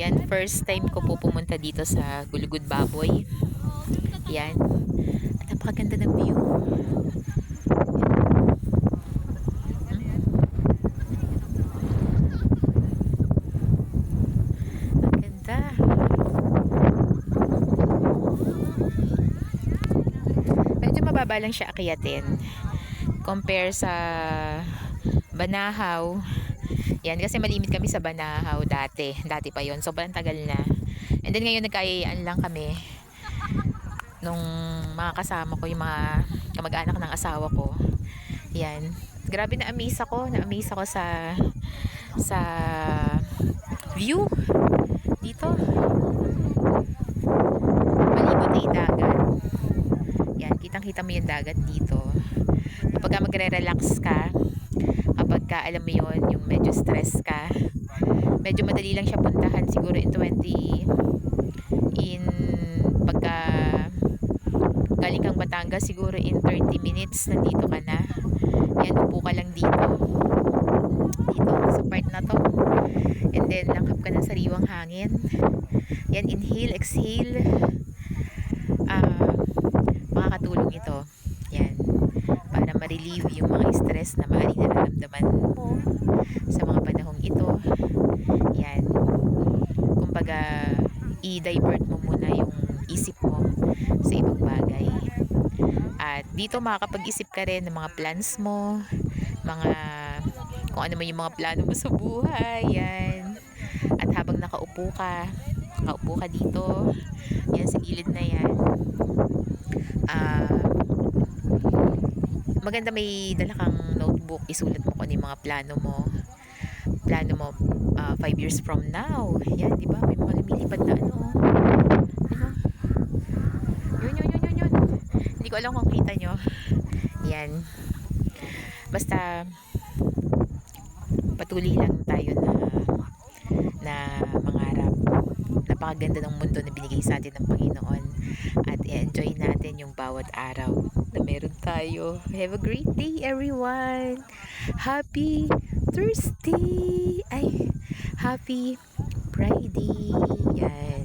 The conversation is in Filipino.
Yan, first time ko po pumunta dito sa Gulugud Baboy. Yan. At napakaganda ng view. Ang ganda. Medyo mababa lang siya akyatin. Compare sa Banahaw. Yan, kasi malimit kami sa Banahaw dati. Dati pa yon. Sobrang tagal na. And then ngayon nagkayayaan lang kami nung mga kasama ko, yung mga kamag-anak ng asawa ko. Yan. Grabe na-amaze ako sa view dito. Malibot ay dagat. Yan, kitang-kita mo yung dagat dito. Kapag magre-relax ka, kapag ka, alam mo yon, yung medyo stress ka, medyo madali lang siya puntahan, siguro in pagka galing kang Batangas, siguro in 30 minutes nandito ka na. Yan, upo ka lang dito sa part na to, and then langhap ka ng sariwang hangin. Yan, inhale, exhale. Makakatulong ito, yan, para ma-relieve yung mga stress na maaaring nararamdaman mo sa mga panahong ito. Yan, kumbaga i-divert mo muna yung isip mo sa ibang bagay. At dito makakapag-isip ka rin ng mga plans mo, mga kung ano man yung mga plano mo sa buhay. Yan. At habang nakaupo ka dito, yan sa gilid na yan, maganda may dala kang notebook, isulat mo kung ano yung mga plano mo 5 years from now. Yan, di ba? May mga lumilipad na ano. Yun. Hindi ko alam kung kita nyo. Yan. Basta patuloy lang tayo na mangarap. Napakaganda ng mundo na binigay sa atin ng Panginoon, at i-enjoy natin yung bawat araw na meron tayo. Have a great day, everyone. Happy Thursday. Ay, happy Friday. Yan.